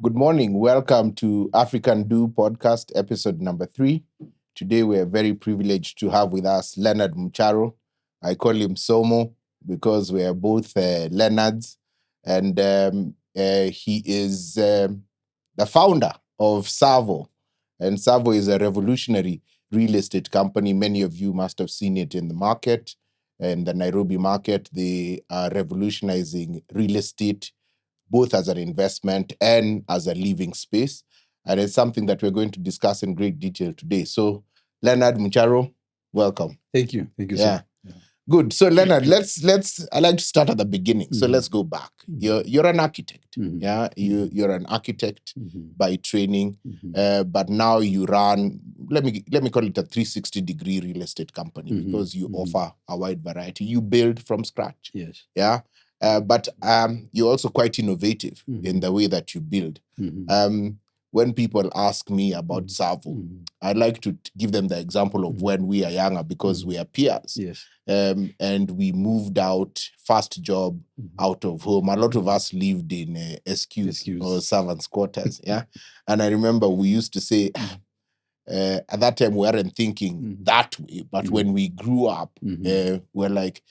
Good morning. Welcome to AfriCAN Do podcast, episode number 3. Today, we are very privileged to have with us Leonard Mcharo. I call him Somo because we are both Leonards. And he is the founder of Tsavo. And Tsavo is a revolutionary real estate company. Many of you must have seen it in the market, in the Nairobi market. They are revolutionizing real estate, both as an investment and as a living space. And it's something that we're going to discuss in great detail today. So, Leonard Mcharo, welcome. Thank you. Thank you, Yeah. sir. Yeah. Good. So, Leonard, I like to start at the beginning. So let's go back. You're an architect. Yeah. You're an architect by training. But now you run, let me call it a 360-degree real estate company because you offer a wide variety. You build from scratch. Yes. Yeah. But you're also quite innovative in the way that you build. When people ask me about Tsavo, I like to give them the example of when we are younger because we are peers. Yes. And we moved out, first job out of home. A lot of us lived in SQs or servants' quarters. Yeah. And I remember we used to say, at that time, we weren't thinking that way. But when we grew up, we're like,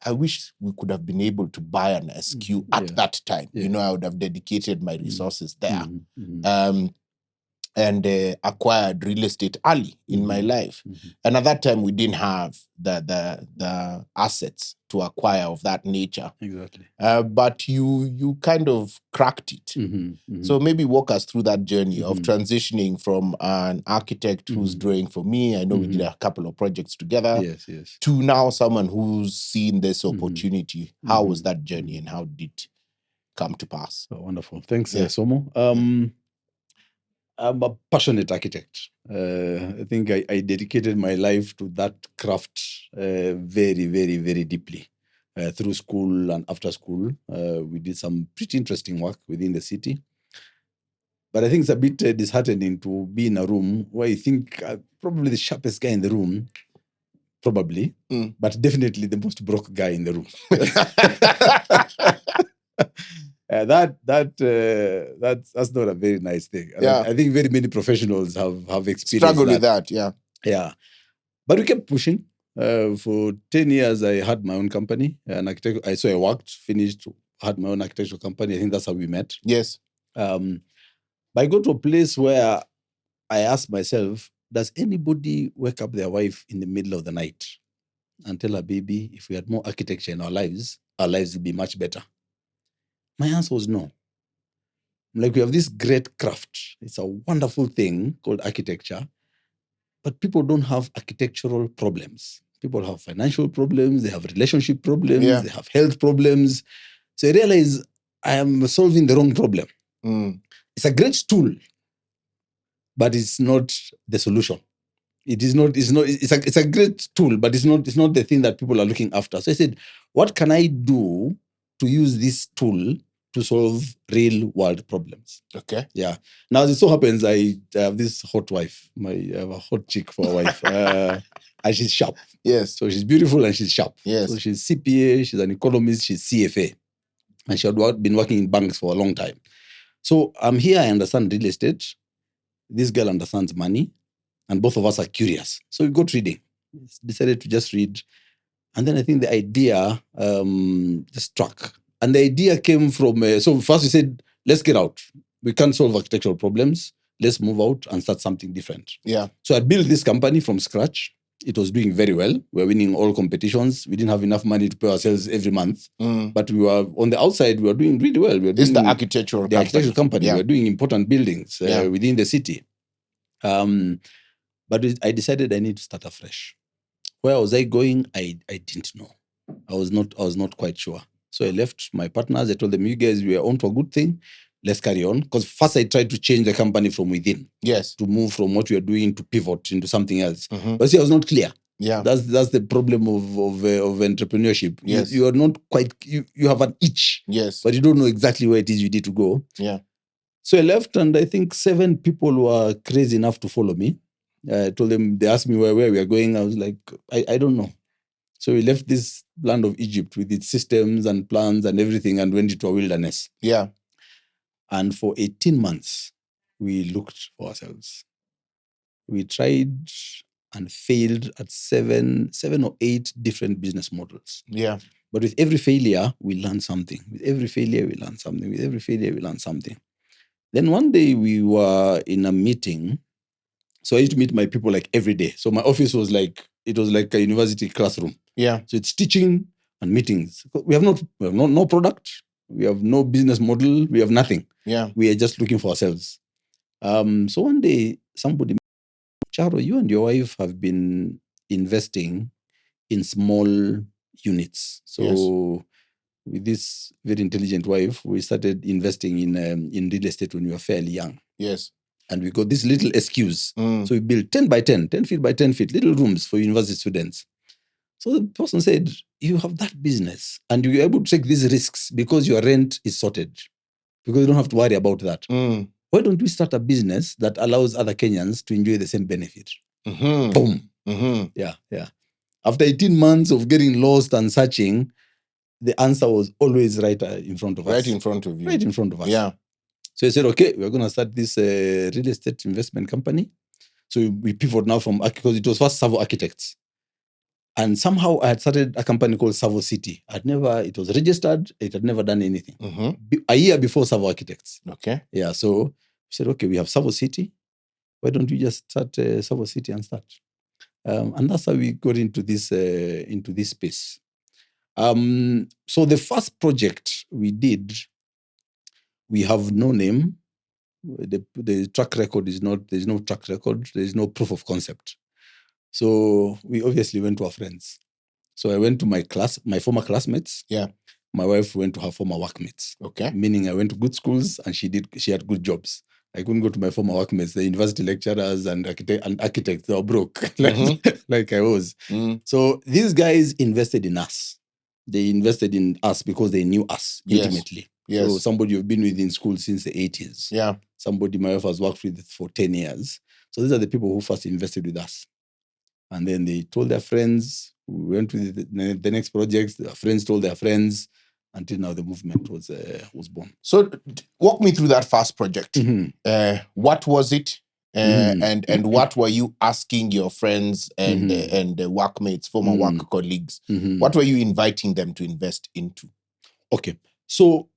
I wish we could have been able to buy an SQ at that time. Yeah. You know, I would have dedicated my resources there. And acquired real estate early in my life. And at that time, we didn't have the assets to acquire of that nature. Exactly. But you kind of cracked it. So maybe walk us through that journey of transitioning from an architect who's drawing for me. I know we did a couple of projects together. Yes. To now someone who's seen this opportunity. How was that journey and how did it come to pass? Oh, wonderful. Thanks, Somo. I'm a passionate architect. I think I dedicated my life to that craft very, very, very deeply. Through school and after school, we did some pretty interesting work within the city. But I think it's a bit disheartening to be in a room where you think probably the sharpest guy in the room, probably, but definitely the most broke guy in the room. That's not a very nice thing. And I think very many professionals have experienced struggle with that. Yeah. But we kept pushing. For 10 years, I had my own company. I worked, finished, had my own architectural company. I think that's how we met. Yes. But I got to a place where I asked myself, does anybody wake up their wife in the middle of the night and tell her, baby, if we had more architecture in our lives would be much better? My answer was no. Like, we have this great craft. It's a wonderful thing called architecture, but people don't have architectural problems. People have financial problems, they have relationship problems, they have health problems. So I realize I am solving the wrong problem. It's a great tool, but it's not the solution. It's a great tool, but it's not the thing that people are looking after. So I said, what can I do to use this tool to solve real world problems? Okay. Yeah. Now, as it so happens, I have this hot wife. I have a hot chick for a wife. And she's sharp. Yes. So she's beautiful and she's sharp. Yes. So she's CPA, she's an economist, she's CFA. And she had been working in banks for a long time. So I'm here, I understand real estate. This girl understands money. And both of us are curious. So we got reading. Decided to just read. And then I think the idea just struck. And the idea came from, so first we said, let's get out. We can't solve architectural problems. Let's move out and start something different. Yeah. So I built this company from scratch. It was doing very well. We were winning all competitions. We didn't have enough money to pay ourselves every month. But we were, on the outside, we were doing really well. It's the architectural company. Yeah. We were doing important buildings within the city. But I decided I need to start afresh. Where was I going? I didn't know. I was not quite sure. So I left my partners. I told them, you guys, we are on to a good thing. Let's carry on. Because first I tried to change the company from within. Yes. To move from what we are doing to pivot into something else. But see, I was not clear. Yeah. That's the problem of entrepreneurship. Yes. You are not quite, you have an itch. Yes. But you don't know exactly where it is you need to go. Yeah. So I left, and I think 7 people were crazy enough to follow me. I told them, they asked me where we are going. I was like, I don't know. So we left this land of Egypt with its systems and plans and everything and went into a wilderness. Yeah. And for 18 months, we looked for ourselves. We tried and failed at seven or eight different business models. Yeah. But with every failure, we learned something. With every failure, we learned something. With every failure, we learned something. Then one day we were in a meeting. So I used to meet my people like every day. So my office was like, it was like a university classroom. Yeah. So it's teaching and meetings. We have no product. We have no business model. We have nothing. Yeah. We are just looking for ourselves. So one day somebody, Charo, you and your wife have been investing in small units. So with this very intelligent wife, we started investing in real estate when we were fairly young. Yes. And we got this little excuse. So we built 10 by 10, 10 feet by 10 feet, little rooms for university students. So the person said, you have that business and you're able to take these risks because your rent is sorted, because you don't have to worry about that. Why don't we start a business that allows other Kenyans to enjoy the same benefit? Boom. Yeah. After 18 months of getting lost and searching, the answer was always right in front of us. Right in front of you. Right in front of us. Yeah. So I said, okay, we're going to start this real estate investment company. So we pivot now from, because it was first Tsavo Architects. And somehow I had started a company called Tsavo City. It was registered, it had never done anything. A year before Tsavo Architects. Okay. Yeah, so we said, okay, we have Tsavo City. Why don't we just start Tsavo City and start? And that's how we got into this space. So the first project we did, we have no name. The track record there's no track record, there's no proof of concept. So we obviously went to our friends. So I went to my former classmates. Yeah. My wife went to her former workmates. Okay. Meaning I went to good schools and she had good jobs. I couldn't go to my former workmates, the university lecturers and architects, they were broke, like I was. So these guys invested in us. They invested in us because they knew us intimately. Yes. So somebody you've been with in school since the 80s. Yeah. Somebody my wife has worked with for 10 years. So these are the people who first invested with us. And then they told their friends. We went to the next projects. Their friends told their friends. Until now, the movement was born. So walk me through that first project. What was it? And what were you asking your friends and workmates, former work colleagues? What were you inviting them to invest into? Okay, so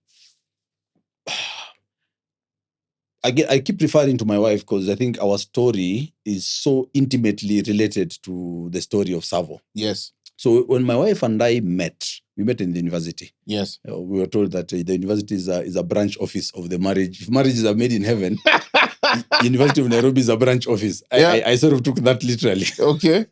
I keep referring to my wife because I think our story is so intimately related to the story of Tsavo. Yes. So when my wife and I met, we met in the university. Yes. We were told that the university is a branch office of the marriage. If marriages are made in heaven, University of Nairobi is a branch office. I sort of took that literally. Okay.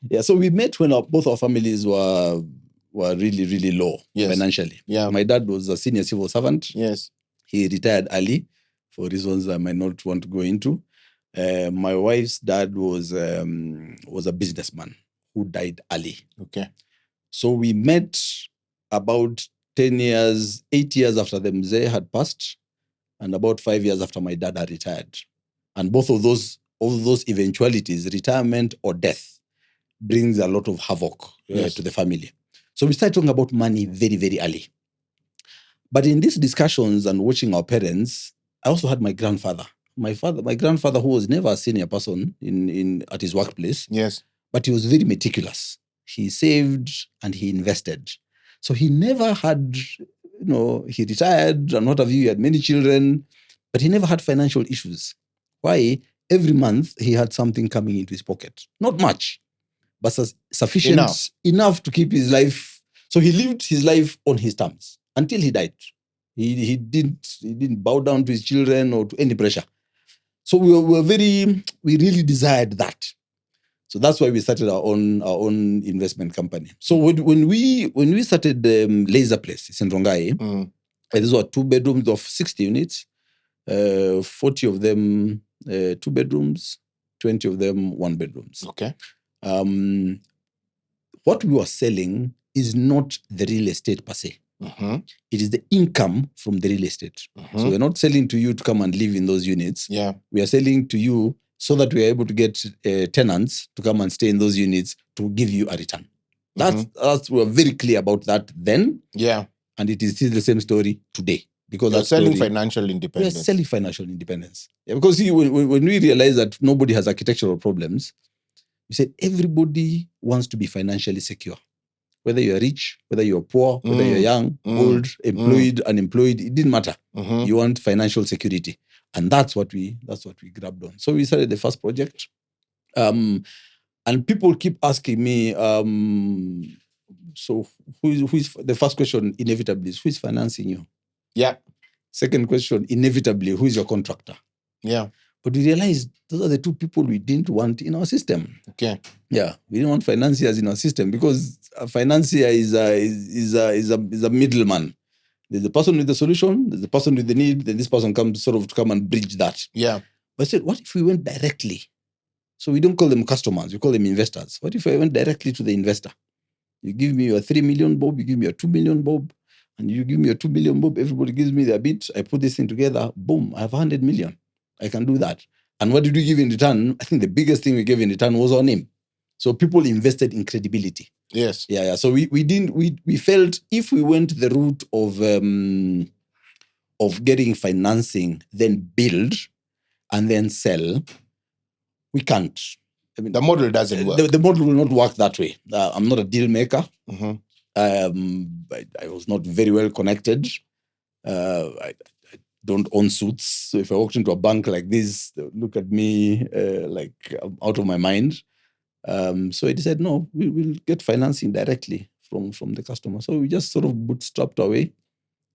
Yeah. So we met when both our families were really, really low financially. Yeah. My dad was a senior civil servant. Yes. He retired early for reasons I might not want to go into. My wife's dad was a businessman who died early. Okay. So we met about 8 years after the mzee had passed, and about 5 years after my dad had retired. And both of those eventualities, retirement or death, brings a lot of havoc to the family. So we started talking about money very, very early. But in these discussions and watching our parents, I also had my grandfather. My grandfather, who was never a senior person at his workplace. Yes. But he was very meticulous. He saved and he invested. So he never had, he retired and what have you, he had many children, but he never had financial issues. Why? Every month he had something coming into his pocket. Not much, but sufficient enough to keep his life. So he lived his life on his terms until he died. He didn't bow down to his children or to any pressure. So we really desired that. So that's why we started our own investment company. So when we started Laser Place, it's in Rongai, these were 2 bedrooms of 60 units, 40 of them 2 bedrooms, 20 of them 1 bedrooms. Okay. What we were selling is not the real estate per se. It is the income from the real estate. So we're not selling to you to come and live in those units. Yeah. We are selling to you so that we are able to get tenants to come and stay in those units to give you a return. That's we were very clear about that then. Yeah. And it is still the same story today. because You're that selling story, financial we are independence. selling financial independence. Yeah, because see, when we realize that nobody has architectural problems, we said everybody wants to be financially secure. Whether you're rich, whether you're poor, whether you're young, old, employed, unemployed, it didn't matter. Mhm. You want financial security. And that's what we grabbed on. So we started the first project. And people keep asking me, so who is the first question inevitably is who is financing you? Yeah. Second question, inevitably, who is your contractor? Yeah. But we realized those are the two people we didn't want in our system. Okay. Yeah, we didn't want financiers in our system because a financier is a middleman. There's the person with the solution, there's the person with the need, then this person comes to come and bridge that. Yeah. But I said, what if we went directly? So we don't call them customers, we call them investors. What if I went directly to the investor? You give me your 3 million bob, you give me your 2 million bob, and you give me your 2 million bob, everybody gives me their bit, I put this thing together, boom, I have 100 million. I can do that. And what did we give in return? I think the biggest thing we gave in return was our name. So people invested in credibility. Yes. Yeah. So we felt if we went the route of getting financing, then build and then sell, we can't. I mean, The model doesn't work. the model will not work that way. I'm not a deal maker. Mhm. I was not very well connected. I don't own suits. So if I walked into a bank like this, they would look at me like I'm out of my mind. So I decided, no, we'll get financing directly from the customer. So we just sort of bootstrapped our way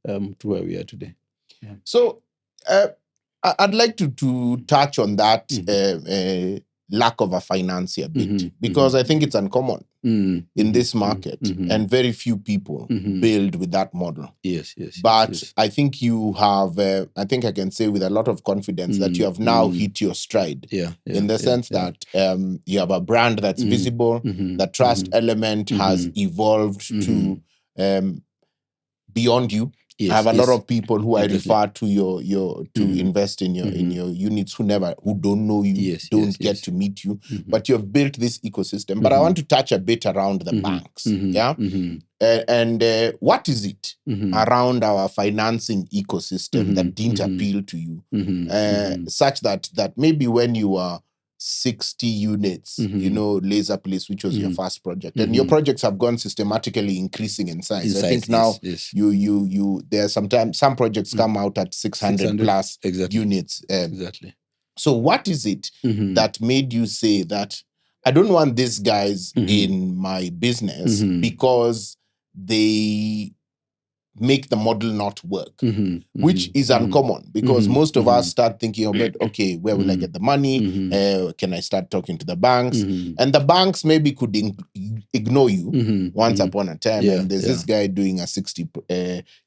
to where we are today. Yeah. So I'd like to touch on that lack of a financier bit because I think it's uncommon in this market and very few people build with that model. Yes. But I think you have, I think I can say with a lot of confidence that you have now hit your stride. In the sense that you have a brand that's visible, the trust element has evolved to beyond you. I have a lot of people who I refer to your to invest in your units who don't know you, don't get to meet you, but you have built this ecosystem. But I want to touch a bit around the banks, yeah, and what is it around our financing ecosystem that didn't appeal to you, such that maybe when you are 60 units, Laser Place, which was your first project, and your projects have gone systematically increasing in size. I think now you there are sometimes some projects come out at 600 plus units. Exactly. So what is it that made you say that I don't want these guys in my business because they make the model not work, which is uncommon because most of us start thinking about, okay, where will I get the money? Can I start talking to the banks? And the banks maybe could ignore you once upon a time. And there's this guy doing a 60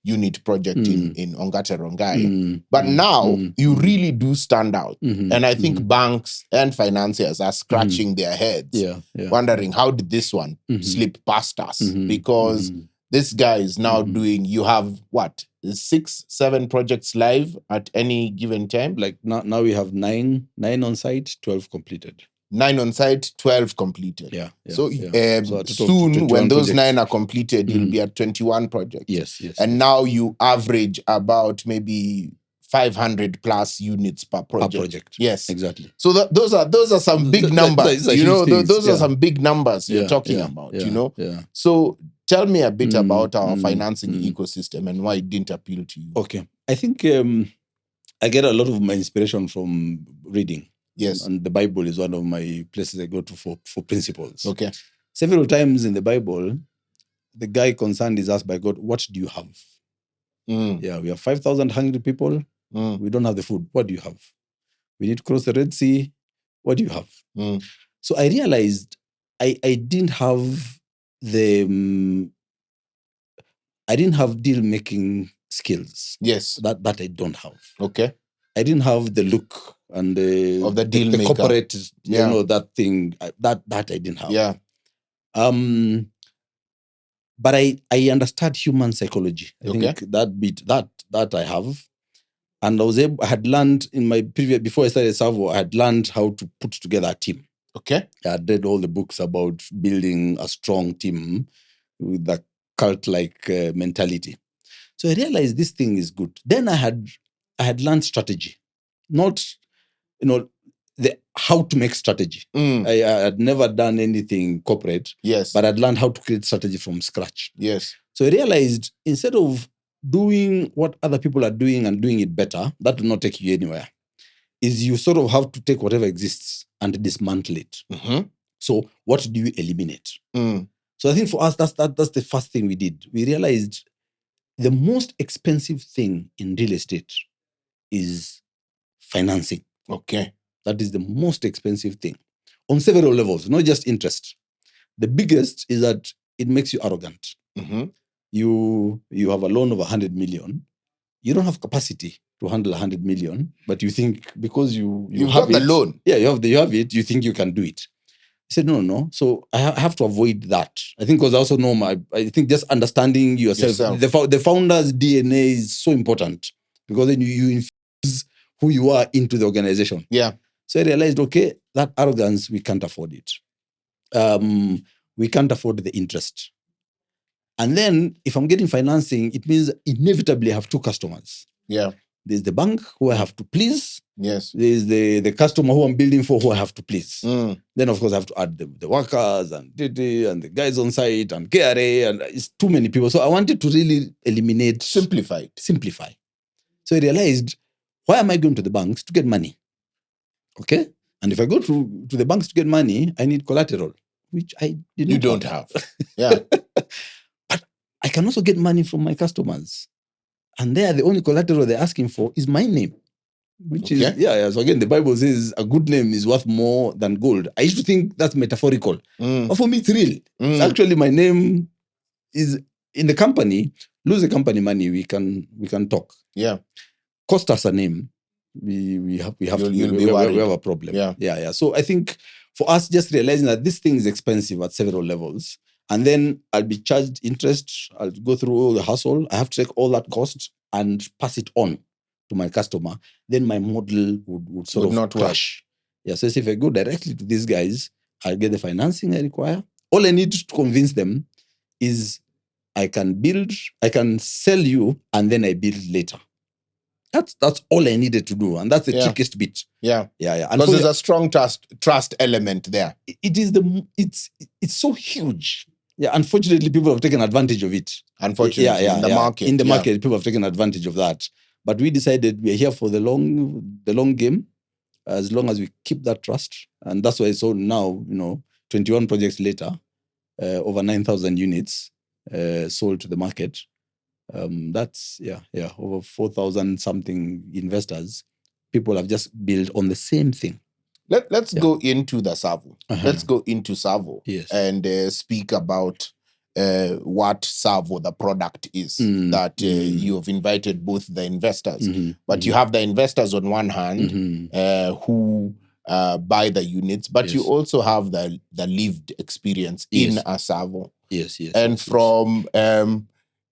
unit project in Ongata Rongai. But now you really do stand out. And I think banks and financiers are scratching their heads, wondering how did this one slip past us? Because this guy is now doing, you have what, 6, 7 projects live at any given time? Like now we have 9 on site, 12 completed. 9 on site, 12 completed. So soon, when those projects, 9 are completed, you'll be at 21 projects. Yes. And now you average about maybe 500 plus units per project. Yes, exactly. So those are some big numbers. Those are some big numbers you're talking about. So tell me a bit about our financing ecosystem and why it didn't appeal to you. Okay, I think I get a lot of my inspiration from reading. Yes, and the Bible is one of my places I go to for principles. Okay, several times in the Bible, the guy concerned is asked by God, "What do you have?" Yeah, we have 5,000 hungry people. We don't have the food. What do you have? We need to cross the Red Sea. What do you have? So I realized I didn't have I didn't have deal making skills. Yes, that I don't have. Okay, I didn't have the look and of the deal maker. Corporate, that thing that I didn't have. Yeah. But I understand human psychology. I think that bit that I have. And I had learned in my previous, before I started Tsavo, I had learned how to put together a team. Okay. I had read all the books about building a strong team with a cult-like mentality. So I realized this thing is good. Then I had learned strategy, not the how to make strategy. I had never done anything corporate, Yes. but I'd learned how to create strategy from scratch. Yes. So I realized instead of doing what other people are doing and doing it better, that will not take you anywhere. Is you sort of have to take whatever exists and dismantle it. Mhm. So what do you eliminate? Mm. So I think for us, that's the first thing we did. We realized the most expensive thing in real estate is financing. Okay. That is the most expensive thing on several levels, not just interest. The biggest is that it makes you arrogant. Mhm. You have a loan of 100 million. You don't have capacity to handle 100 million, but you think because you You've have got it, the loan. yeah, you have it, you think you can do it. I said, no. So I have to avoid that. I think because I also know I think just understanding yourself. The founder's DNA is so important because then you infuse who you are into the organization. Yeah. So I realized, okay, that arrogance, we can't afford it. We can't afford the interest. And then if I'm getting financing, it means inevitably I have two customers. Yeah. There's the bank who I have to please. Yes. There's the customer who I'm building for who I have to please. Mm. Then, of course, I have to add the workers and the guys on site and KRA, and it's too many people. So I wanted to really eliminate. Simplify. So I realized, why am I going to the banks to get money? Okay? And if I go to the banks to get money, I need collateral, which I did not You don't have. Yeah. But I can also get money from my customers. And there, the only collateral they're asking for is my name, which is, So again, the Bible says a good name is worth more than gold. I used to think that's metaphorical. But for me, it's real. It's actually my name is in the company. Lose the company money, we can talk. Yeah. Cost us a name. We have we have a problem. Yeah. So I think for us, just realizing that this thing is expensive at several levels. And then I'll be charged interest. I'll go through all the hustle. I have to take all that cost and pass it on to my customer. Then my model would sort of not crash. Yeah. So if I go directly to these guys, I'll get the financing I require. All I need to convince them is I can sell you, and then I build later. That's all I needed to do, and that's the trickiest bit. Yeah. And because there's a strong trust element there. It's so huge. Yeah, unfortunately, people have taken advantage of it. Unfortunately, in the market. In the market, people have taken advantage of that. But we decided we're here for the long game, as long as we keep that trust. And that's why so now, 21 projects later, over 9,000 units sold to the market. That's over 4,000 something investors. People have just built on the same thing. Let's go into the Tsavo. Let's go into Tsavo. Yes. And speak about what Tsavo, the product is, that you have invited both the investors. But you have the investors on one hand who buy the units, but you also have the lived experience in a Tsavo. Yes. And from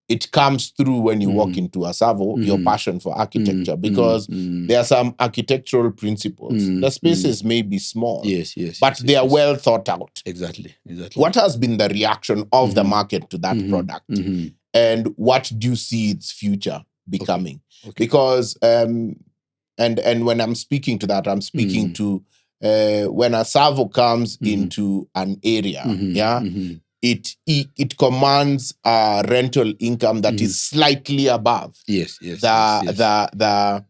it comes through when you walk into a Tsavo, your passion for architecture, because there are some architectural principles. The spaces may be small, but they are well thought out. Exactly. What has been the reaction of the market to that product? And what do you see its future becoming? Okay. Because, and when I'm speaking to that, I'm speaking to when a Tsavo comes into an area, it commands a rental income that is slightly above the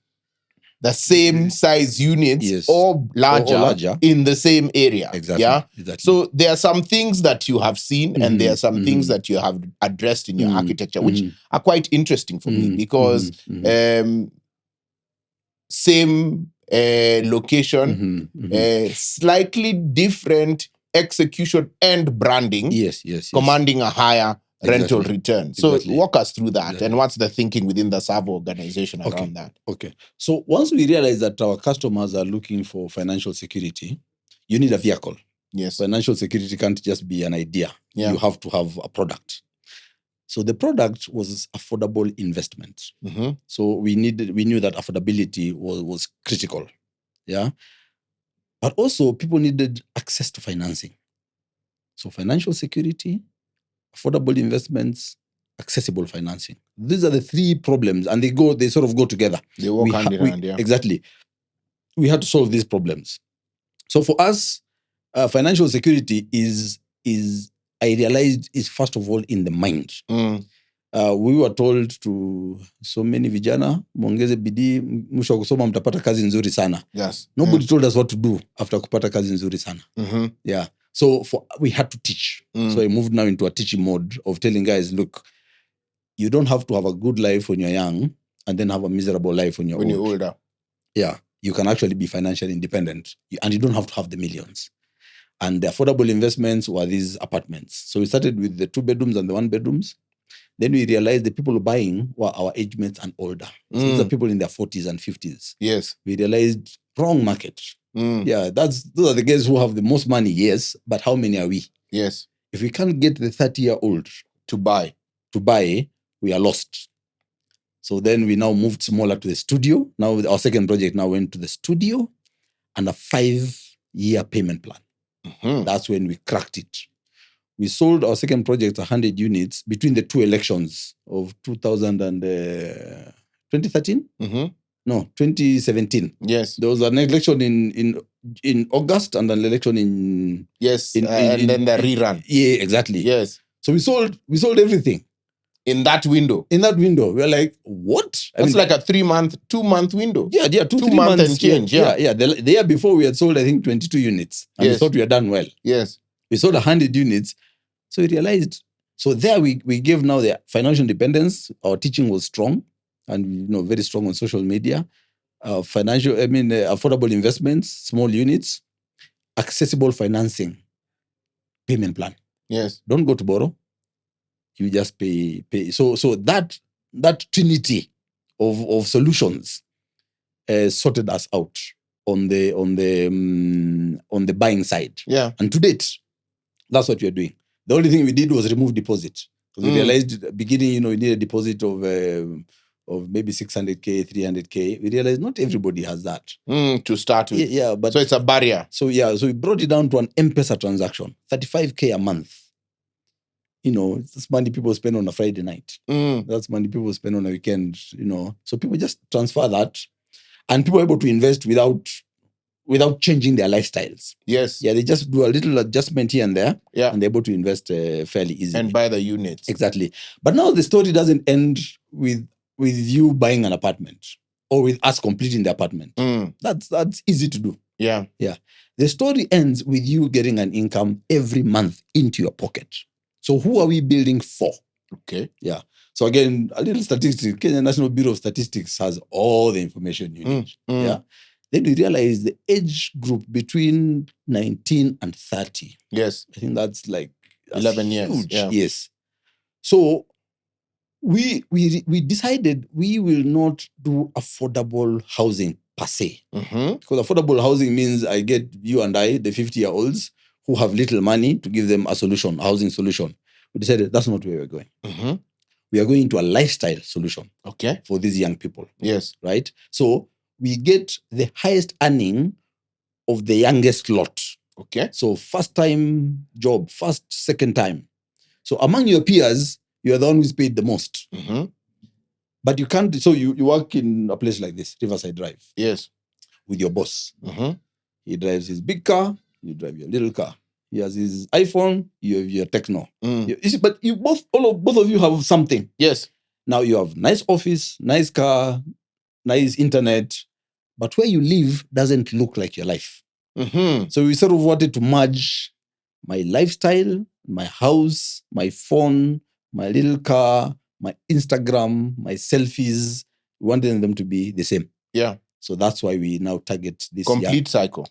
same size units or larger in the same area. Exactly. So there are some things that you have seen and there are some things that you have addressed in your architecture, which are quite interesting for me because same location, slightly different execution and branding, commanding a higher rental return. So walk us through that and what's the thinking within the Tsavo organization around that? Okay. So once we realize that our customers are looking for financial security, you need a vehicle. Yes. Financial security can't just be an idea. You have to have a product. So the product was affordable investment. So we knew that affordability was critical. Yeah. But also people needed access to financing. So financial security, affordable investments, accessible financing. These are the three problems, and they sort of go together. They work hand in hand, yeah. Exactly. We had to solve these problems. So for us, financial security is I realized is first of all in the mind. We were told to so many vijana muongeze bidii, mwisho wa kusoma mtapata kazi nzuri sana. Yes. Nobody told us what to do after kupata kazi nzuri sana. Yeah. So we had to teach. So I moved now into a teaching mode of telling guys, look, you don't have to have a good life when you're young and then have a miserable life when you're older. Yeah. You can actually be financially independent and you don't have to have the millions. And the affordable investments were these apartments. So we started with the 2 bedrooms and the 1 bedrooms. Then we realized the people buying were our age mates and older. So these are people in their 40s and 50s. Yes. We realized wrong market. Yeah, those are the guys who have the most money, yes, but how many are we? Yes. If we can't get the 30-year-old to buy, we are lost. So then we now moved smaller to the studio. Now our second project now went to the studio and a 5-year payment plan. That's when we cracked it. We sold our second project 100 units between the 2 elections of 2013. No, 2017. Yes. There was an election in August and an election in and then the rerun. Yeah, exactly. Yes. So we sold everything in that window. We're like, what? That's like a 2-month window. Yeah, 2 months and change. Yeah. The year before we had sold, I think, 22 units. And we thought we had done well. Yes. We sold 100 units. So we realized, so there we gave now the financial independence. Our teaching was strong and very strong on social media. Affordable investments, small units, accessible financing, payment plan. Yes. Don't go to borrow. You just pay. So that trinity of solutions sorted us out on the buying side. Yeah. And to date, that's what we are doing. The only thing we did was remove deposit. Because we realized at the beginning, we need a deposit of maybe 600K, 300K. We realized not everybody has that. To start with. Yeah, but so it's a barrier. So we brought it down to an M-Pesa transaction, 35K a month. That's money people spend on a Friday night. That's money people spend on a weekend, So people just transfer that. And people are able to invest without changing their lifestyles. Yes. Yeah, they just do a little adjustment here and there. Yeah. And they're able to invest fairly easily. And buy the units. Exactly. But now the story doesn't end with you buying an apartment or with us completing the apartment. That's easy to do. Yeah. Yeah. The story ends with you getting an income every month into your pocket. So who are we building for? Okay. Yeah. So again, a little statistics. Kenya National Bureau of Statistics has all the information you need. Yeah. Then we realize the age group between 19 and 30. Yes. I think that's like 11 years. Huge. Yeah. Yes. So we decided we will not do affordable housing per se. Because affordable housing means I get you and I, the 50-year-olds, who have little money to give them a solution, a housing solution. We decided that's not where we're going. We are going into a lifestyle solution. Okay. For these young people. Yes. Right? So we get the highest earning of the youngest lot. Okay. So first time job, second time. So among your peers, you are the one who's paid the most. But you can't, so you work in a place like this, Riverside Drive. Yes. With your boss. He drives his big car, you drive your little car. He has his iPhone, you have your Techno. You see, but both of you have something. Yes. Now you have nice office, nice car, nice internet, but where you live doesn't look like your life. So we sort of wanted to merge my lifestyle, my house, my phone, my little car, my Instagram, my selfies. We wanted them to be the same. Yeah. So that's why we now target this complete cycle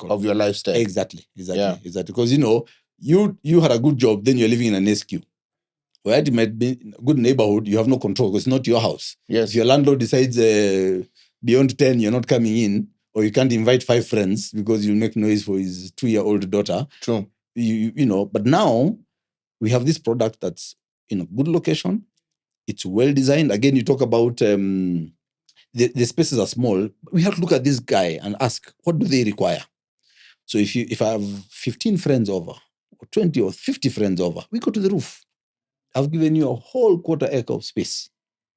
of your lifestyle. Exactly. Because you had a good job, then you're living in an SQ. Where it might be a good neighborhood, you have no control because it's not your house. Yes. If your landlord decides beyond 10, you're not coming in, or you can't invite 5 friends because you'll make noise for his 2-year-old daughter. True. But now we have this product that's in a good location. It's well designed. Again, you talk about the spaces are small. We have to look at this guy and ask, what do they require? So if I have 15 friends over, or 20 or 50 friends over, we go to the roof. I've given you a whole quarter acre of space.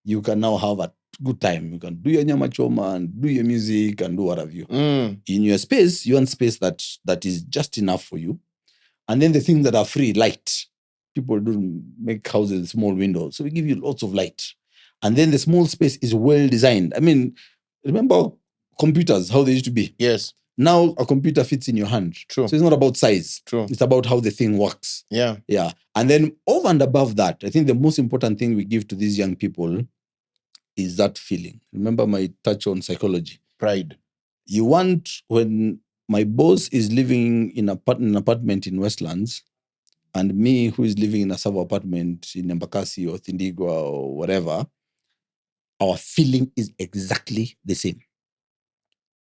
You can now have a good time. You can do your nyama choma and do your music and do what have you. In your space, you want space that is just enough for you. And then the things that are free, light. People don't make houses with small windows. So we give you lots of light. And then the small space is well designed. I mean, remember computers, how they used to be? Yes. Now a computer fits in your hand. True. So it's not about size. True. It's about how the thing works. Yeah. Yeah. And then over and above that, I think the most important thing we give to these young people is that feeling. Remember my touch on psychology. Pride. You want, when my boss is living in an apartment in Westlands, and me who is living in a Tsavo apartment in Embakasi or Tindigwa or whatever, our feeling is exactly the same.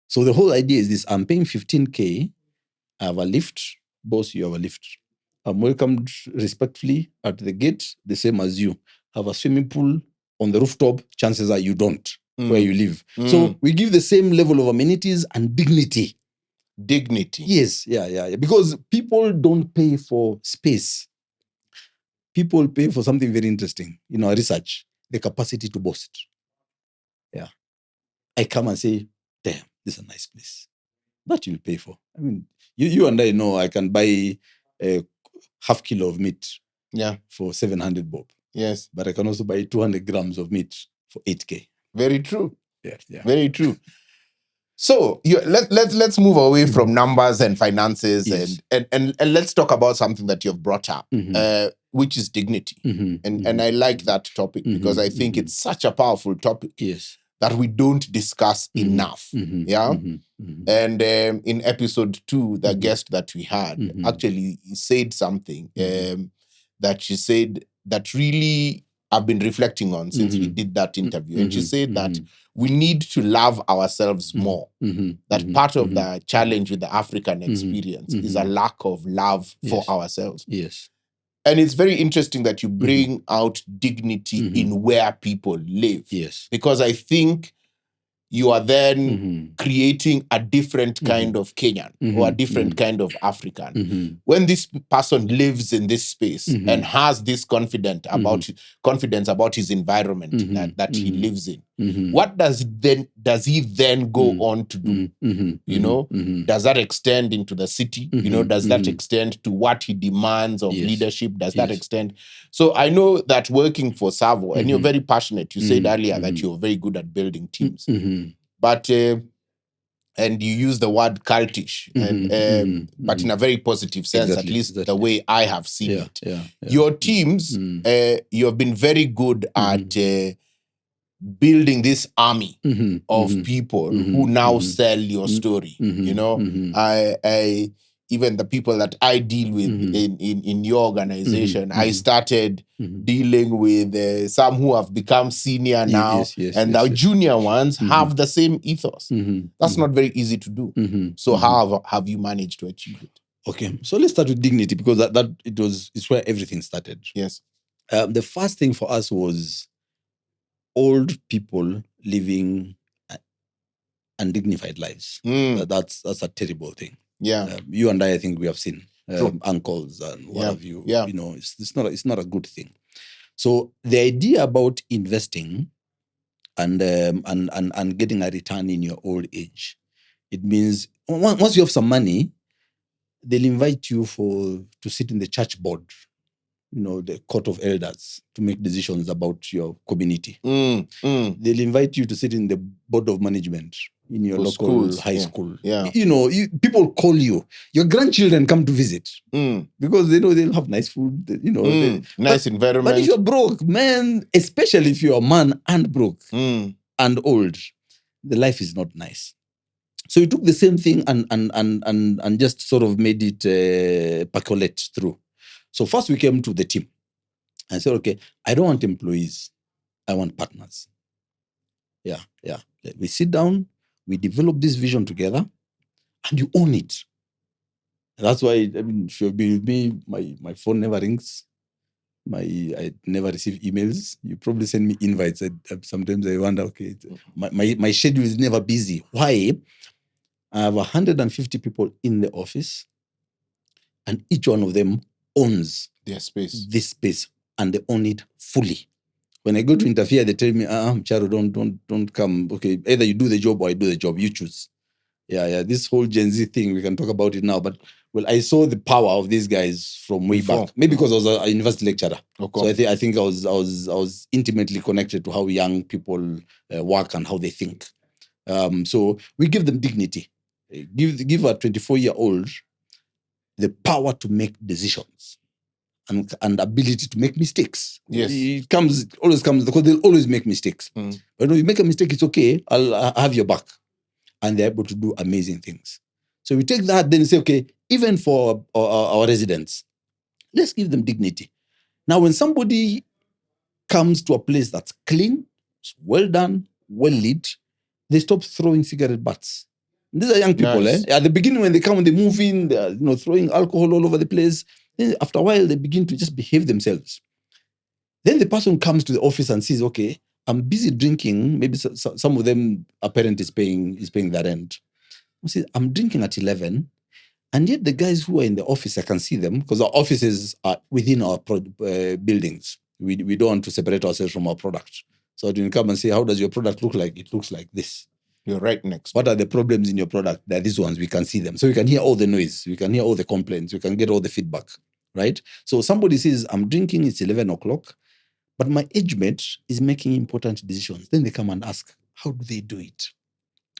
So the whole idea is this: I'm paying 15K, I have a lift, boss, you have a lift. I'm welcomed respectfully at the gate, the same as you. Have a swimming pool on the rooftop, chances are you don't, where you live. So we give the same level of amenities and dignity. Dignity. Yes, yeah. Because people don't pay for space. People pay for something very interesting in our research, the capacity to boast. Yeah. I come and say, damn, this is a nice place. That you'll pay for. I mean, you and I know I can buy a half kilo of meat for 700 bob. Yes. But I can also buy 200 grams of meat for 8K. Very true. Yeah. Very true. So let's move away from numbers and finances, Yes. and let's talk about something that you've brought up, which is dignity. And I like that topic because I think it's such a powerful topic. Yes. That we don't discuss enough. Yeah. And in episode 2, the guest that we had actually said something that she said that really I've been reflecting on since we did that interview. And she said that we need to love ourselves more. That part of the challenge with the African experience is a lack of love for ourselves. Yes. And it's very interesting that you bring out dignity in where people live. Yes. Because I think you are then creating a different kind of Kenyan or a different kind of African. When this person lives in this space and has this confidence about his environment that he lives in, what does he then go on to do? You know, does that extend into the city? You know, does that extend to what he demands of leadership? Does that extend? So I know that working for Tsavo, and you're very passionate. You said earlier that you're very good at building teams. But and you use the word cultish, and but in a very positive sense, at least the way I have seen it. Your teams, you have been very good at building this army of people who now sell your story. You know, I even the people that I deal with in your organization, I started dealing with some who have become senior now, and the junior ones have the same ethos. That's not very easy to do. So how have you managed to achieve it? Okay, so let's start with dignity, because it's where everything started. Yes. The first thing for us was old people living undignified lives. That's a terrible thing. Yeah. You and I think we have seen uncles and what have you. Yeah. You know, it's not a good thing. So the idea about investing and getting a return in your old age, it means once you have some money, they'll invite you to sit in the church board, you know, the court of elders, to make decisions about your community. They'll invite you to sit in the board of management in your local high school. Yeah. You know, people call you. Your grandchildren come to visit because they know they'll have nice food, you know. Nice environment. But if you're broke, man, especially if you're a man and broke and old, the life is not nice. So you took the same thing and just sort of made it percolate through. So first we came to the team and said, okay, I don't want employees. I want partners. Yeah. We sit down, we develop this vision together, and you own it. That's why, I mean, if you've been with me, my phone never rings. I never receive emails. You probably send me invites. Sometimes I wonder, okay, my schedule is never busy. Why? I have 150 people in the office, and each one of them owns their space. This space and they own it fully. When I go to interfere, they tell me, Mcharo, don't come. Okay, either you do the job or I do the job. You choose. Yeah. This whole Gen Z thing, we can talk about it now. But I saw the power of these guys from way back. Maybe because I was a university lecturer. Okay. So I think I was intimately connected to how young people work and how they think. So we give them dignity. Give a 24-year-old the power to make decisions and ability to make mistakes. Yes. It always comes because they'll always make mistakes. But when you make a mistake, it's okay. I'll have your back. And they're able to do amazing things. So we take that, then say, okay, even for our residents, let's give them dignity. Now, when somebody comes to a place that's clean, well done, well lit, they stop throwing cigarette butts. These are young people. Nice. At the beginning, when they come, when they move in, they're throwing alcohol all over the place. Then after a while, they begin to just behave themselves. Then the person comes to the office and says, okay, I'm busy drinking. Maybe some of them, a parent is paying their rent. I'm drinking at 11, and yet the guys who are in the office, I can see them because our offices are within our buildings. We don't want to separate ourselves from our product. So when you come and say, how does your product look like? It looks like this. You're right next. What are the problems in your product? They're these ones. We can see them. So we can hear all the noise. We can hear all the complaints. We can get all the feedback, right? So somebody says, I'm drinking, it's 11 o'clock, but my age mate is making important decisions. Then they come and ask, how do they do it?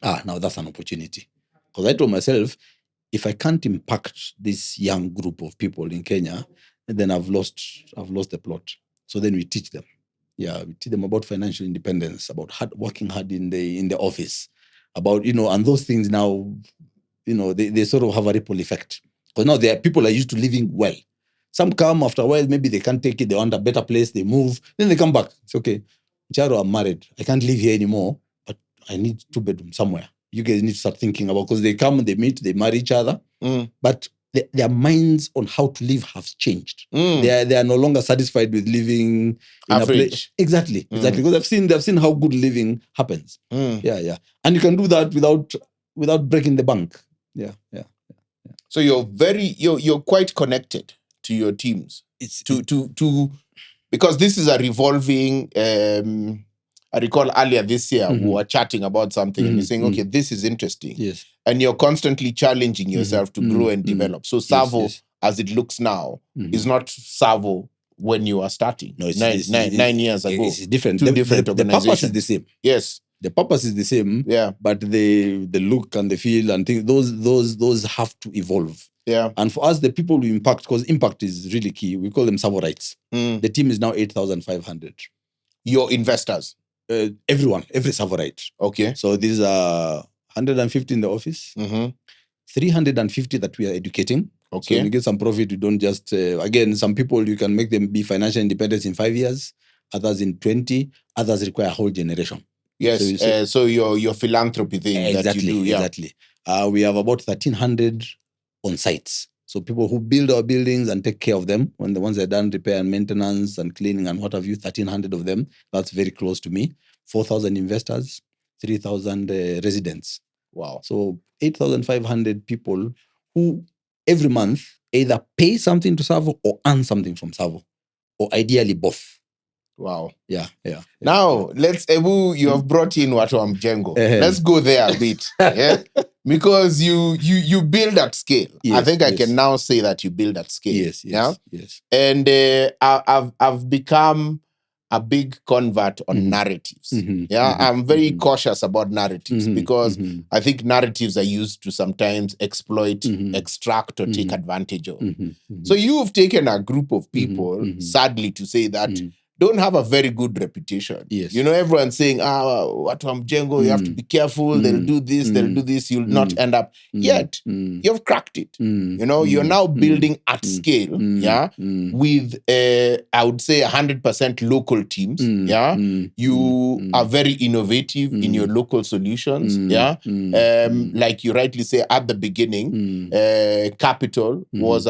Now that's an opportunity. Because I told myself, if I can't impact this young group of people in Kenya, then I've lost the plot. So then we teach them. Yeah, we teach them about financial independence, about working hard in the office, about, and those things now, they sort of have a ripple effect. Because now there are people are used to living well. Some come after a while, maybe they can't take it, they want a better place, they move, then they come back. It's okay. Mcharo, I'm married. I can't live here anymore, but I need 2 bedrooms somewhere. You guys need to start thinking about, because they come, they meet, they marry each other, but their minds on how to live have changed. They are no longer satisfied with living in a place. Exactly. Because they've seen how good living happens. Yeah. And you can do that without breaking the bank. Yeah. So you're quite connected to your teams. It's to because this is a revolving. I recall earlier this year we were chatting about something and you're saying, okay, this is interesting. Yes. And you're constantly challenging yourself to grow and develop. So Tsavo, as it looks now, is not Tsavo when you are starting. No, it's 9 years ago. It's different. Two different organizations. The purpose is the same. Yes. The purpose is the same. Yeah. But the look and the feel and things, those have to evolve. Yeah. And for us, the people we impact, because impact is really key, we call them Tsavorites. The team is now 8,500. Your investors? Everyone, every Tsavorite. Okay. So these are 150 in the office, 350 that we are educating. Okay. So when you get some profit, you don't just, again, some people, you can make them be financial independent in 5 years, others in 20, others require a whole generation. Yes, so your philanthropy thing that you do. Yeah. Exactly. We have about 1,300 on sites. So people who build our buildings and take care of them, when the ones that are done repair and maintenance and cleaning and what have you, 1,300 of them. That's very close to me. 4,000 investors, 3,000 residents. Wow. So 8,500 people who every month either pay something to Tsavo or earn something from Tsavo, or ideally both. Wow. Yeah. Now, let's, Ebu, you have brought in Watu wa Mjengo. Let's go there a bit. Yeah. Because you build at scale. Yes, I think I can now say that you build at scale. Yes. And I've become a big convert on narratives. I'm very cautious about narratives because I think narratives are used to sometimes exploit, extract, or take advantage of. So you've taken a group of people, sadly to say that, don't have a very good reputation. Yes. Everyone's saying, Watu wa Mjengo, you have to be careful, they'll do this, you'll not end up. Yet, you've cracked it. You're now building at scale, with, I would say, 100% local teams, You are very innovative in your local solutions, like you rightly say at the beginning, capital was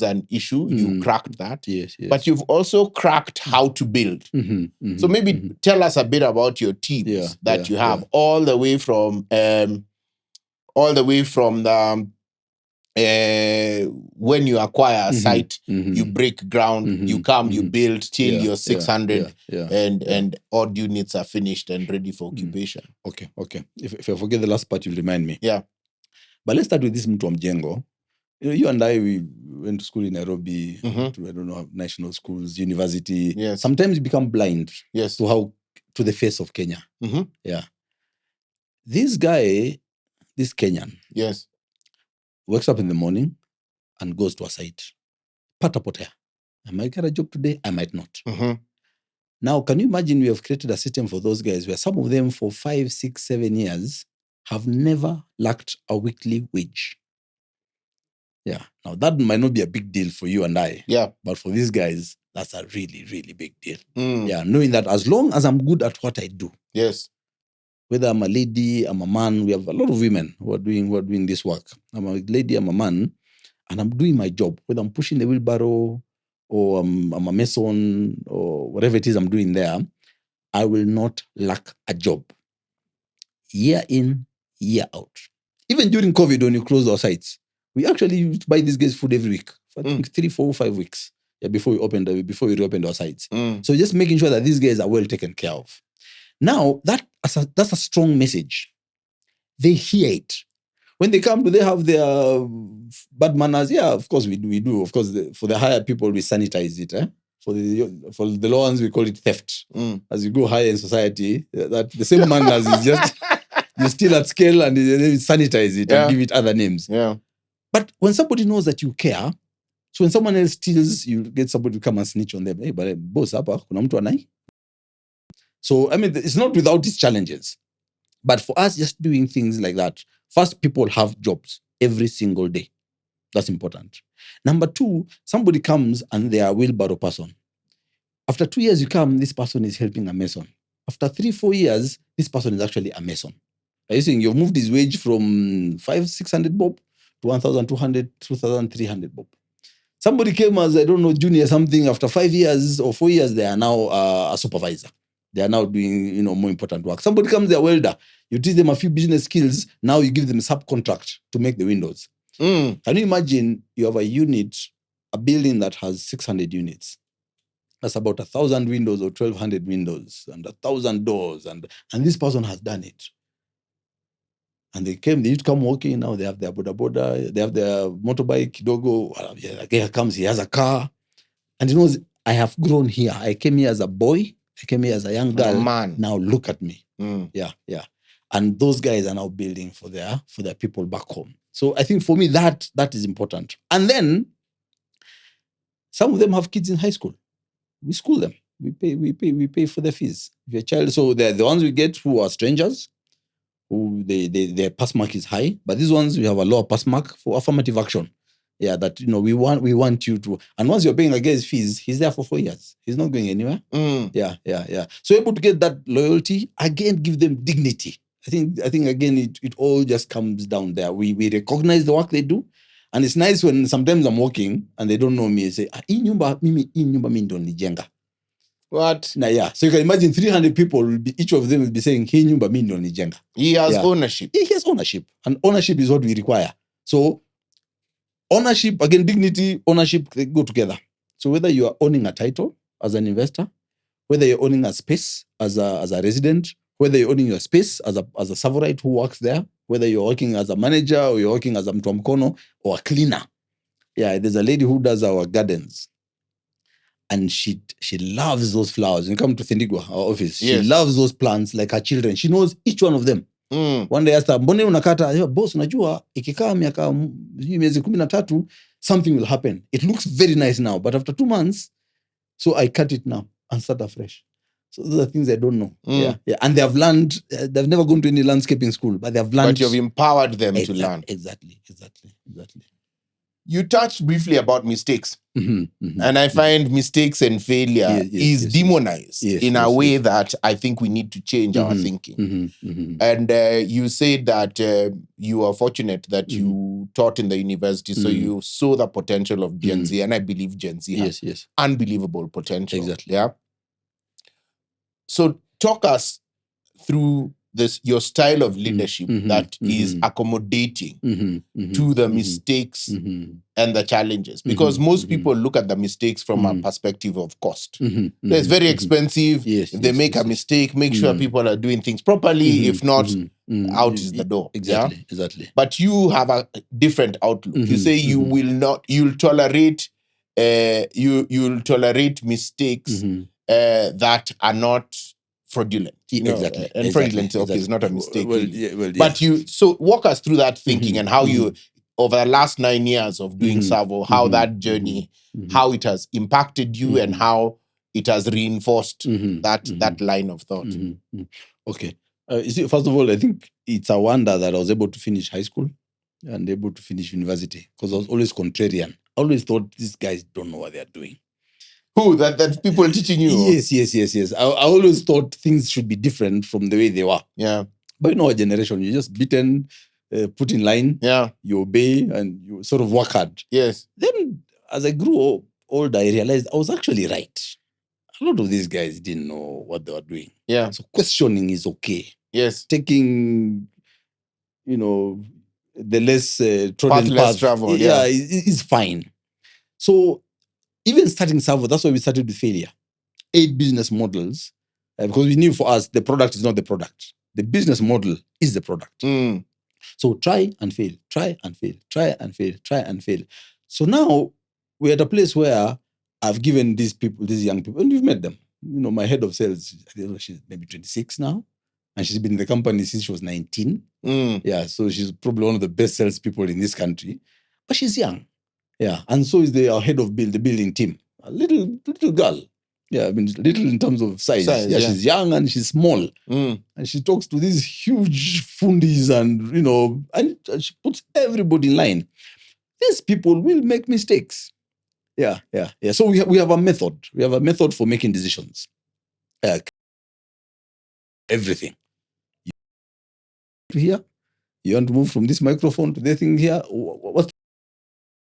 an issue. You cracked that. Yes. But you've also cracked how to build. So maybe tell us a bit about your teams that you have all the way from the when you acquire a site, Mhm. you break ground, you Mhm. come, you Mhm. build till Yeah, your 600 yeah. and odd units are finished and ready for occupation. Okay. If I forget the last part, you'll remind me. Yeah. But let's start with this mtu wa mjengo. You and I, we went to school in Nairobi, Mhm. to, I don't know, national schools, university. Yes. Sometimes you become blind Yes. to the face of Kenya. Mhm. Yeah. This guy, this Kenyan, Yes. wakes up in the morning and goes to a site. Pata potea. I might get a job today, I might not. Mhm. Now, can you imagine we have created a system for those guys where some of them for 5, 6, 7 years have never lacked a weekly wage? Yeah. Now, that might not be a big deal for you and I. Yeah. But for these guys, that's a really, really big deal. Mm. Yeah. Knowing that as long as I'm good at what I do, Yes. whether I'm a lady, I'm a man, we have a lot of women who are doing this work. I'm a lady, I'm a man, and I'm doing my job, whether I'm pushing the wheelbarrow or I'm a mason or whatever it is I'm doing there, I will not lack a job. Year in, year out. Even during COVID, when you closed our sites, we actually used to buy these guys food every week for I think 3, 4, 5 weeks. Yeah, before we reopened our sites. So just making sure that these guys are well taken care of. Now, that's a strong message. They hear it. When they come, do they have their bad manners? Yeah, of course we do. Of course, for the higher people, we sanitize it. For the low ones, we call it theft. As you go higher in society, that the same manners is just you steal at scale and they sanitize it and give it other names. Yeah. But when somebody knows that you care, so when someone else steals, you get somebody to come and snitch on them. Hey, but boss, hapa kuna mtu anai. So I mean, it's not without its challenges. But for us, just doing things like that, first, people have jobs every single day. That's important. Number 2, somebody comes and they are a wheelbarrow person. After 2 years, you come, this person is helping a mason. After 3, 4 years, this person is actually a mason. Are you saying you've moved his wage from 500, 600 bob to 1,200, 2,300 bob? Somebody came as, I don't know, junior something. After 5 years or 4 years, they are now a supervisor. They are now doing, more important work. Somebody comes, they're a welder. You teach them a few business skills. Now you give them a subcontract to make the windows. Can you imagine you have a building that has 600 units? That's about 1,000 windows or 1,200 windows and 1,000 doors. And this person has done it. And they used to come walking. Now they have their boda, they have their motorbike, kidogo. The guy comes, he has a car. And he knows, I have grown here. I came here as a boy. I came here as a young girl. Man. Now look at me. Yeah. And those guys are now building for their people back home. So I think for me, that is important. And then some of them have kids in high school. We school them. We pay for their fees. If your child, so they're the ones we get who are strangers, who their pass mark is high, but these ones we have a lower pass mark for affirmative action. Yeah, that we want you to, and once you're paying a guy's fees, he's there for 4 years. He's not going anywhere. Yeah. So able to get that loyalty, again, give them dignity. I think again it all just comes down there. We recognize the work they do. And it's nice when sometimes I'm walking and they don't know me and say, hii nyumba mimi ndo nilijenga. What? Now, yeah. So you can imagine 300 people, each of them will be saying, hii nyumba mimi ndo nilijenga. He has ownership. He has ownership. And ownership is what we require. So ownership, again, dignity, ownership, they go together. So whether you are owning a title as an investor, whether you're owning a space as a resident, whether you're owning your space as a Savorite who works there, whether you're working as a manager or you're working as a mtu wa mkono or a cleaner. Yeah, there's a lady who does our gardens. And she loves those flowers. When you come to Thindigwa, our office, she loves those plants like her children. She knows each one of them. One day I asked her, mbona unakata? Boss, unajua, ikikaa miezi 13, something will happen. It looks very nice now, but after 2 months, so I cut it now and start afresh. So those are things I don't know. Yeah. And they have learned, they've never gone to any landscaping school, but they have learned. But you've empowered them to learn. Exactly. You touched briefly about mistakes. And I find mistakes and failure is demonized in a way that I think we need to change our thinking. And you said that you are fortunate that you taught in the university, so you saw the potential of Gen Z, and I believe Gen Z has unbelievable potential. Exactly. Yeah. So talk us through your style of leadership that is accommodating to the mistakes and the challenges, because most people look at the mistakes from a perspective of cost. It's very expensive. Yes, if they make a mistake, make sure people are doing things properly. If not, out is the door. Exactly, exactly. But you have a different outlook. You say you'll tolerate you'll tolerate mistakes that are not fraudulent. Exactly. And fraudulent is not a mistake. Well, really. yes. But so walk us through that thinking and how you, over the last 9 years of doing Tsavo, how that journey, how it has impacted you and how it has reinforced that line of thought. Okay. You see, first of all, I think it's a wonder that I was able to finish high school and able to finish university, because I was always contrarian. I always thought these guys don't know what they're doing. Who? That people teaching you? Yes. I always thought things should be different from the way they were. Yeah. But our generation, you just beaten, put in line, you obey, and you sort of work hard. Yes. Then, as I grew older, I realized I was actually right. A lot of these guys didn't know what they were doing. Yeah. So questioning is okay. Yes. Taking, the less trodden path traveled, is fine. So even starting Tsavo, that's why we started with failure. 8 business models, because we knew for us the product is not the product. The business model is the product. So try and fail, try and fail, try and fail, try and fail. So now we're at a place where I've given these young people, and you've met them. My head of sales, she's maybe 26 now, and she's been in the company since she was 19. Yeah, so she's probably one of the best salespeople in this country, but she's young. Yeah, and so is our head of the building team, a little girl. Yeah, I mean, little in terms of size. Yeah, she's young and she's small. And she talks to these huge fundis and, and she puts everybody in line. These people will make mistakes. Yeah. So we have a method. We have a method for making decisions. Everything. Here, you want to move from this microphone to the thing here. What's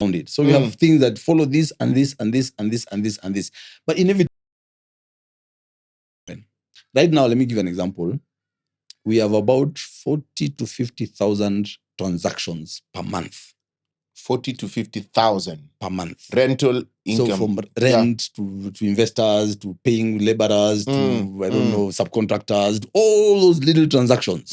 around it? So we have things that follow this and this and this and this and this and this. But inevitably, right now, let me give you an example. We have about 40 to 50,000 transactions per month. 40 to 50,000 per month. Rental income. So from rent to investors, to paying laborers, to, subcontractors, to all those little transactions.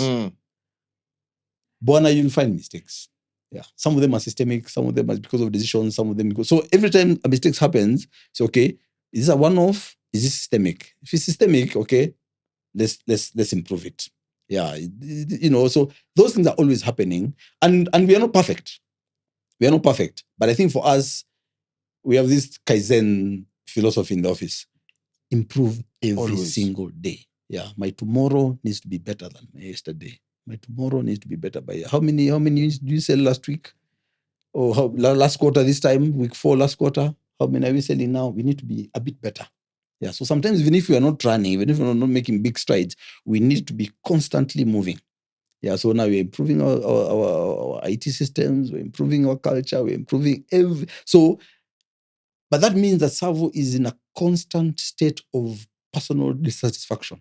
Buana, you'll find mistakes. Yeah. Some of them are systemic, some of them are because of decisions, some of them because... So every time a mistake happens, it's okay, is this a one-off? Is this systemic? If it's systemic, okay, let's improve it. Yeah. So those things are always happening. And we are not perfect. We are not perfect. But I think for us, we have this Kaizen philosophy in the office. Improve every single day. Yeah. My tomorrow needs to be better than my yesterday. My tomorrow needs to be better by... How many units do you sell last week? Or last quarter this time? Week 4 last quarter? How many are we selling now? We need to be a bit better. Yeah. So sometimes even if we are not running, even if we are not making big strides, we need to be constantly moving. Yeah, so now we're improving our IT systems, we're improving our culture, we're improving but that means that Tsavo is in a constant state of personal dissatisfaction.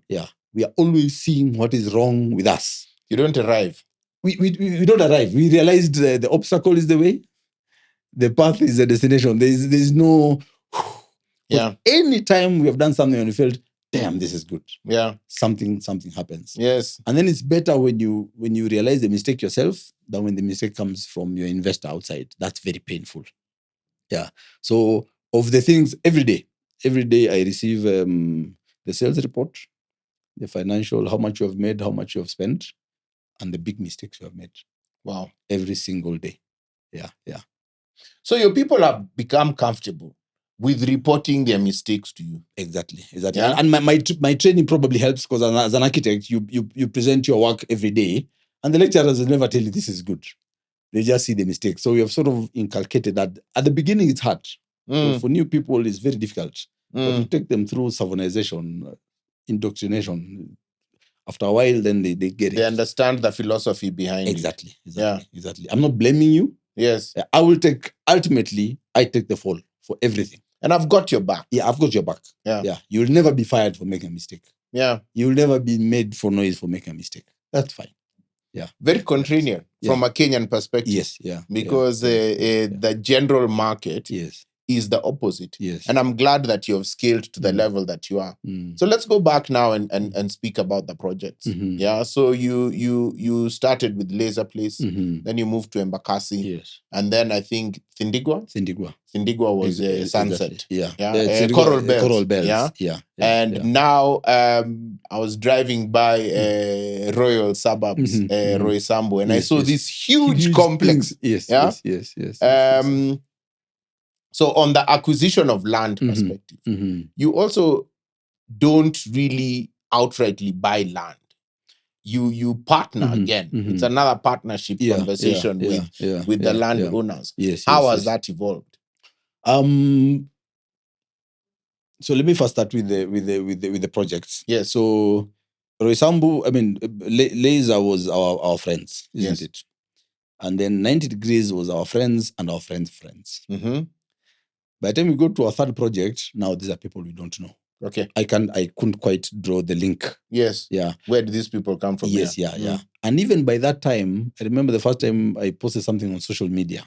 Yeah, we are always seeing what is wrong with us. You don't arrive. We don't arrive. We realized the obstacle is the way, the path is the destination. There's no... Yeah. Anytime we have done something and we felt, damn, this is good. Yeah. Something happens. Yes. And then it's better when you realize the mistake yourself than when the mistake comes from your investor outside. That's very painful. Yeah. So of the things, every day I receive the sales report, the financial, how much you have made, how much you have spent, and the big mistakes you have made. Wow. Every single day. Yeah. So your people have become comfortable with reporting their mistakes to you. Exactly. Yeah? And my training probably helps, because as an architect, you present your work every day, and the lecturers will never tell you this is good. They just see the mistake. So we have sort of inculcated that. At the beginning, it's hard. So for new people, it's very difficult. But you take them through Savonization, indoctrination. After a while, then they get it. They understand the philosophy behind it. Exactly. I'm not blaming you. Yes. Ultimately, I take the fall for everything. And I've got your back. Yeah, I've got your back. Yeah. You'll never be fired for making a mistake. Yeah. You'll never be made for noise for making a mistake. That's fine. Yeah. Very contrarian from a Kenyan perspective. Yes. Yeah. Because the general market Yes. is the opposite. Yes. And I'm glad that you have scaled to the level that you are. So let's go back now and speak about the projects. Yeah. So you started with Laser Place, then you moved to Embakasi. Yes. And then I think Thindigwa was Sunset. Exactly. Yeah. Yeah. Coral Bells. Yeah. Yeah. And now I was driving by Royal Suburbs, Roysambu, and I saw this huge complex. Yes. Yeah? Yes. So on the acquisition of land perspective, you also don't really outrightly buy land. You partner again. It's another partnership conversation with the landowners. Yes. How has that evolved? So let me first start with the projects. Yes. So Roysambu, I mean, Laser was our friends, isn't it? And then 90 Degrees was our friends and our friends' friends. By the time we go to our third project, now these are people we don't know. Okay. I couldn't quite draw the link. Yes. Yeah. Where did these people come from? Yes, yeah. And even by that time, I remember the first time I posted something on social media.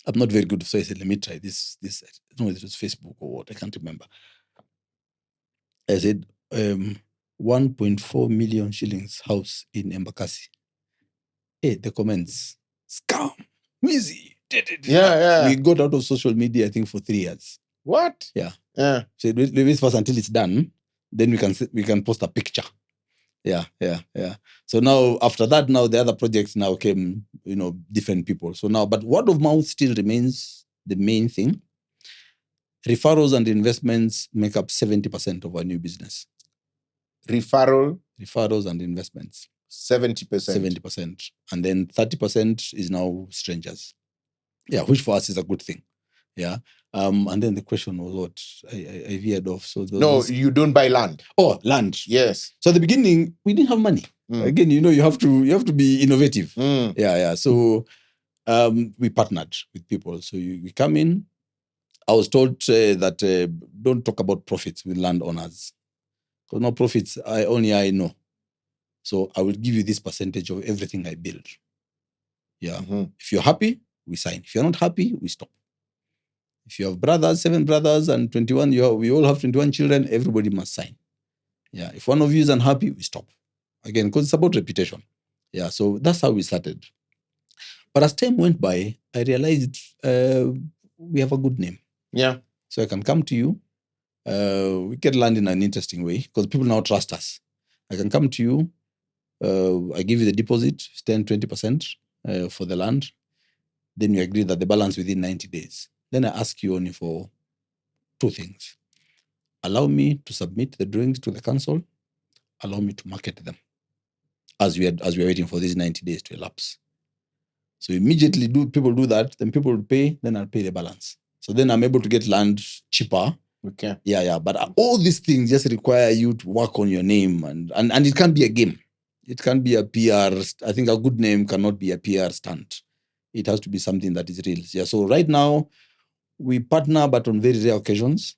I'm not very good, so I said, let me try this. I don't know if it was Facebook or what, I can't remember. I said, 1.4 million shillings house in Embakasi. Hey, the comments, scam, easy. Yeah. We got out of social media, I think, for 3 years. What? Yeah. Yeah. So leave it first until it's done. Then we can post a picture. Yeah. So now after that, now the other projects now came, different people. So now, but word of mouth still remains the main thing. Referrals and investments make up 70% of our new business. Referrals and investments. 70%. 70%. And then 30% is now strangers. Yeah, which for us is a good thing. Yeah. And then the question was what? I veered off. So you don't buy land. Oh, land. Yes. So at the beginning, we didn't have money. Again, you have to be innovative. Yeah. So we partnered with people. So we come in. I was told that don't talk about profits with landowners. Because no profits, only I know. So I will give you this percentage of everything I build. Yeah. If you're happy, we sign. If you're not happy, we stop. If you have 7 brothers and 21, we all have 21 children, everybody must sign. Yeah. If one of you is unhappy, we stop. Again, because it's about reputation. Yeah. So that's how we started. But as time went by, I realized we have a good name. Yeah. So I can come to you. We get land in an interesting way because people now trust us. I can come to you. I give you the deposit, 10, 20% for the land. Then you agree that the balance within 90 days. Then I ask you only for 2 things. Allow me to submit the drawings to the council. Allow me to market them as we are waiting for these 90 days to elapse. So immediately people do that, then people will pay, then I'll pay the balance. So then I'm able to get land cheaper. Okay. Yeah. But all these things just require you to work on your name and it can't be a game. It can't be a PR. I think a good name cannot be a PR stunt. It has to be something that is real. Yeah. So right now, we partner, but on very rare occasions,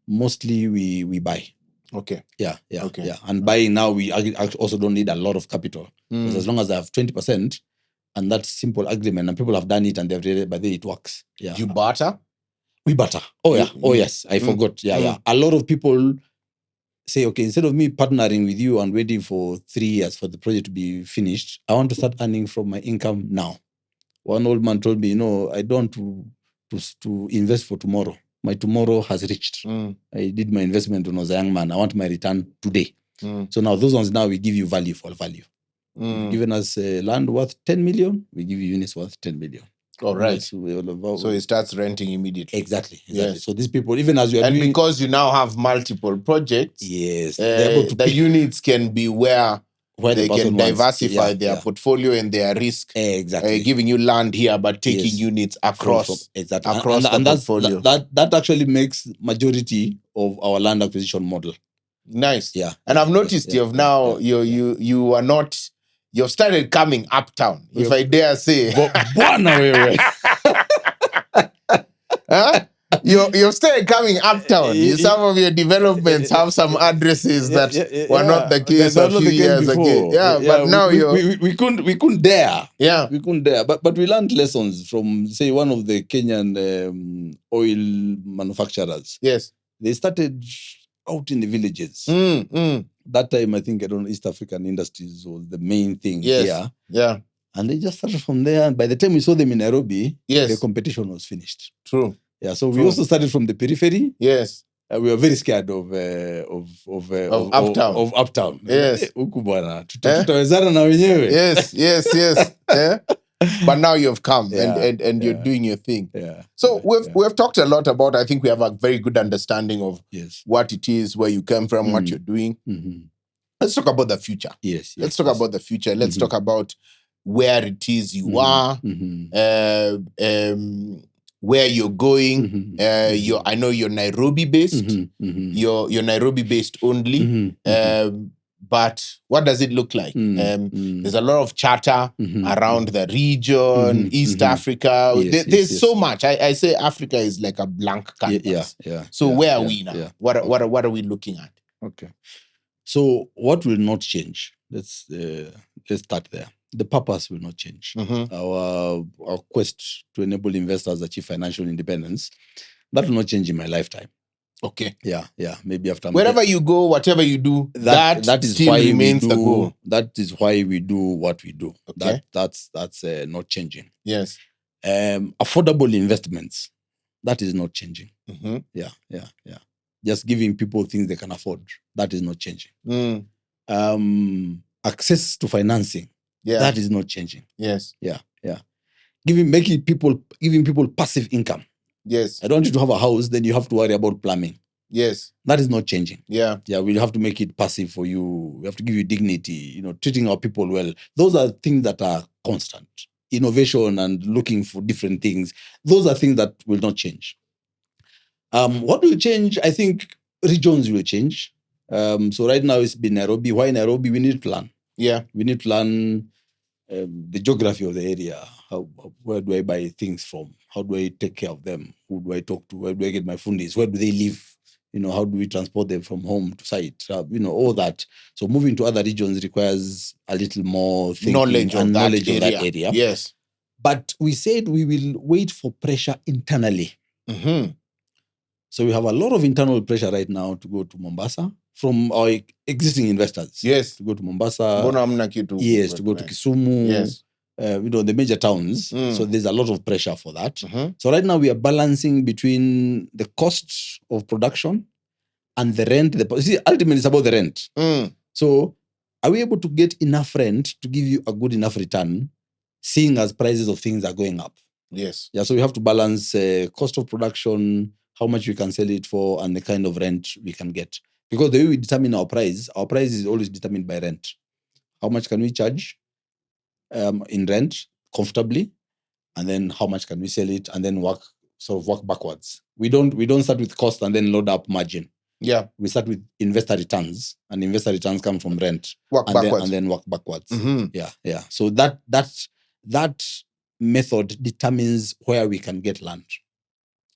mostly we buy. Okay. Yeah. Okay. Yeah. And buying now, we also don't need a lot of capital. Because as long as I have 20%, and that's simple agreement, and people have done it and they've read it, but then it works. Yeah. You barter? We barter. Oh, yeah. Oh, yes. I forgot. Yeah. A lot of people say, okay, instead of me partnering with you and waiting for 3 years for the project to be finished, I want to start earning from my income now. One old man told me, I don't want to invest for tomorrow. My tomorrow has reached. I did my investment when I was a young man. I want my return today. So now those ones, now we give you value for value. You've given us land worth 10 million, we give you units worth 10 million. All right. So it starts renting immediately. Exactly. Yes. So these people, even as you are doing... because you now have multiple projects, yes, the units can be where they can diversify their portfolio and their risk. Exactly. Giving you land here, but taking units across the portfolio. That actually makes majority of our land acquisition model. Nice. Yeah. And I've noticed you are not... You've started coming uptown, if I dare say. Born away. Huh? You're still coming uptown. Some of your developments have some addresses that were not the case They're a not few the case years ago. before. Yeah, but now we couldn't dare. Yeah. We couldn't dare. But we learned lessons from, say, one of the Kenyan oil manufacturers. Yes. They started out in the villages. Mm. That time, I think, East African Industries was the main thing here. Yeah. And they just started from there. And by the time we saw them in Nairobi, Yes. the competition was finished. True. Yeah. So we also started from the periphery. Yes. We were very scared of uptown. Of uptown. Yes. Huku bwana, tutawezana na wenyewe. Yes. But now you've come and you're doing your thing. Yeah. So we've talked a lot about, I think we have a very good understanding of what it is, where you come from, what you're doing. Mm-hmm. Let's talk about the future. Yes. Let's talk about the future. Let's talk about where it is you are, where you're going. I know you're Nairobi based. You're Nairobi based only. But what does it look like? There's a lot of chatter around the region, East Africa. There's so much. I say Africa is like a blank canvas. So where are we now? What are we looking at? Okay. So what will not change? Let's start there. The purpose will not change. Our quest to enable investors achieve financial independence, that will not change in my lifetime. Okay. Yeah. Maybe after wherever you go, whatever you do, that is still why remains the goal. That is why we do what we do. Okay. That's not changing. Yes. Affordable investments, that is not changing. Yeah. Just giving people things they can afford, that is not changing. Access to financing, that is not changing. Yes. Yeah. Giving people passive income. Yes. I don't want you to have a house, then you have to worry about plumbing. Yes. That is not changing. Yeah. We have to make it passive for you. We have to give you dignity, treating our people well. Those are things that are constant. Innovation and looking for different things. Those are things that will not change. What will change? I think regions will change. So right now it's been Nairobi. Why Nairobi? We need to plan. Yeah. We need to plan the geography of the area. Where do I buy things from? How do I take care of them? Who do I talk to? Where do I get my fundis? Where do they live? How do we transport them from home to site? All that. So moving to other regions requires a little more knowledge of that area. Yes. But we said we will wait for pressure internally. So we have a lot of internal pressure right now to go to Mombasa from our existing investors. Yes. To go to Mombasa. Yes. To go to Kisumu. Yes. The major towns. So there's a lot of pressure for that. So right now we are balancing between the cost of production and the rent. Ultimately it's about the rent. So are we able to get enough rent to give you a good enough return, seeing as prices of things are going up? Yes. Yeah. So we have to balance cost of production, how much we can sell it for, and the kind of rent we can get. Because the way we determine our price is always determined by rent. How much can we charge in rent comfortably, and then how much can we sell it, and then work backwards. We don't start with cost and then load up margin. Yeah. We start with investor returns, and investor returns come from rent. And then work backwards. Yeah. So that method determines where we can get land.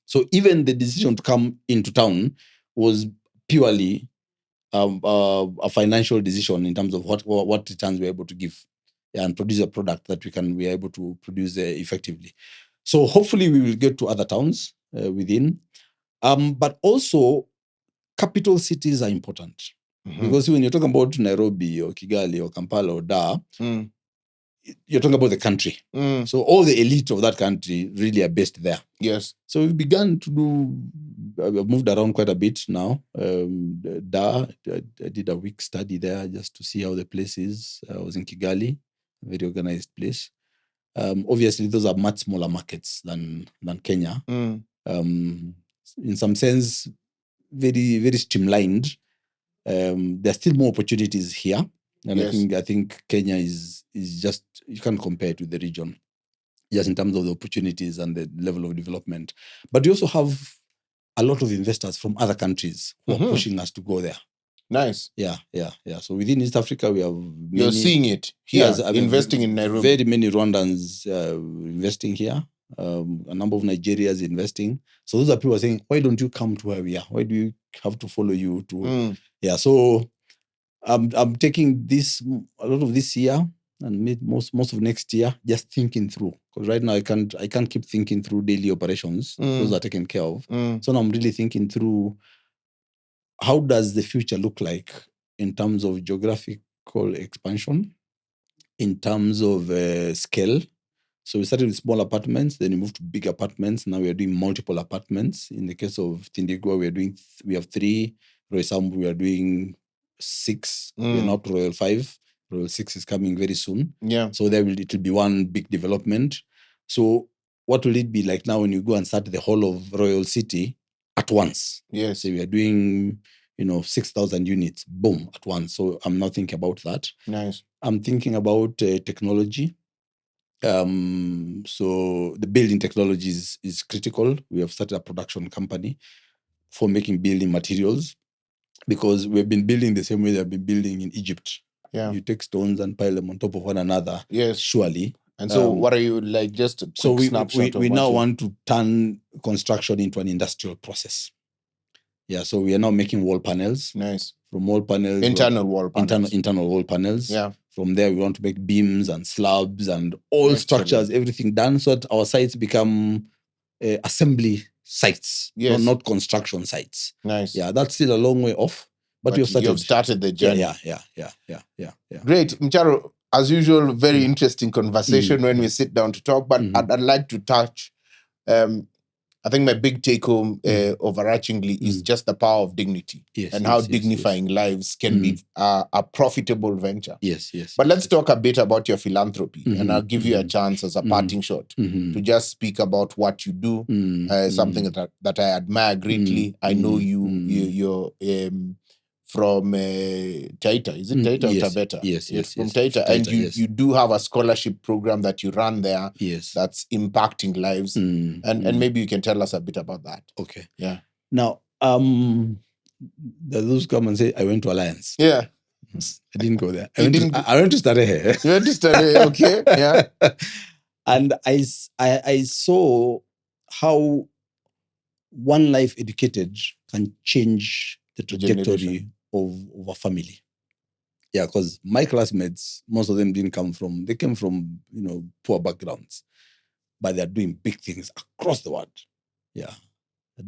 So even the decision to come into town was purely a financial decision in terms of what returns we're able to give and produce a product that we are able to produce effectively. So hopefully we will get to other towns within. But also capital cities are important. Because when you're talking about Nairobi or Kigali or Kampala or Dar, you're talking about the country. So all the elite of that country really are based there. Yes. So we began to do, I've moved around quite a bit now. Dar, I did a week study there just to see how the place is. I was in Kigali, a very organized place. Obviously, those are much smaller markets than Kenya. In some sense, very, very streamlined. There are still more opportunities here. And yes. I think Kenya is just, you can't compare it with the region, just in terms of the opportunities and the level of development. But you also have a lot of investors from other countries who are pushing us to go there. Nice. Yeah. So within East Africa, we have You're seeing it here, investing in Nairobi. Very many Rwandans investing here. A number of Nigerians investing. So those are people saying, why don't you come to where we are? Why do you have to follow you to? Yeah. So I'm taking a lot of this year and most of next year, just thinking through. Because right now I can't keep thinking through daily operations. Those are taken care of. So now I'm really thinking through, how does the future look like in terms of geographical expansion, in terms of scale. So we started with small apartments, then we moved to big apartments. Now we are doing multiple apartments. In the case of Tindigua, we have 3. Roysambu, we are doing 6. We are now up to Royal 5. Royal 6 is coming very soon. Yeah. So it will be one big development. So what will it be like now when you go and start the whole of Royal City at once? Yes. So we are doing 6,000 units, boom, at once. So I'm not thinking about that. Nice. I'm thinking about technology. So the building technology is critical. We have started a production company for making building materials, because we've been building the same way they've been building in Egypt. Yeah. You take stones and pile them on top of one another. Yes. Surely. And so what are you, like, just a quick snapshot of we now want to turn construction into an industrial process. Yeah, so we are now making wall panels. Nice. From wall panels. Internal wall panels. Internal wall panels. Yeah. From there, we want to make beams and slabs and all structures, everything done, so that our sites become assembly sites, not construction sites. Nice. Yeah, that's still a long way off, but we have started. You've started the journey. Yeah. Great. Mcharo, as usual, very interesting conversation when we sit down to talk, but I'd like to touch, I think my big take home overarchingly is just the power of dignity and how dignifying lives can be a profitable venture. Yes. But let's talk a bit about your philanthropy, and I'll give you a chance as a parting shot to just speak about what you do, something that I admire greatly. I know you're from Taita. Is it Taita or Tabeta? Yes. From Taita. And you do have a scholarship program that you run there that's impacting lives. And maybe you can tell us a bit about that. Okay. Yeah. Now, those come and say, I went to Alliance. Yeah. I didn't go there. I went to study here. You went to study, okay. Yeah. And I saw how one life educated can change the trajectory of a family. Yeah, because my classmates, most of them they came from poor backgrounds, but they're doing big things across the world. Yeah,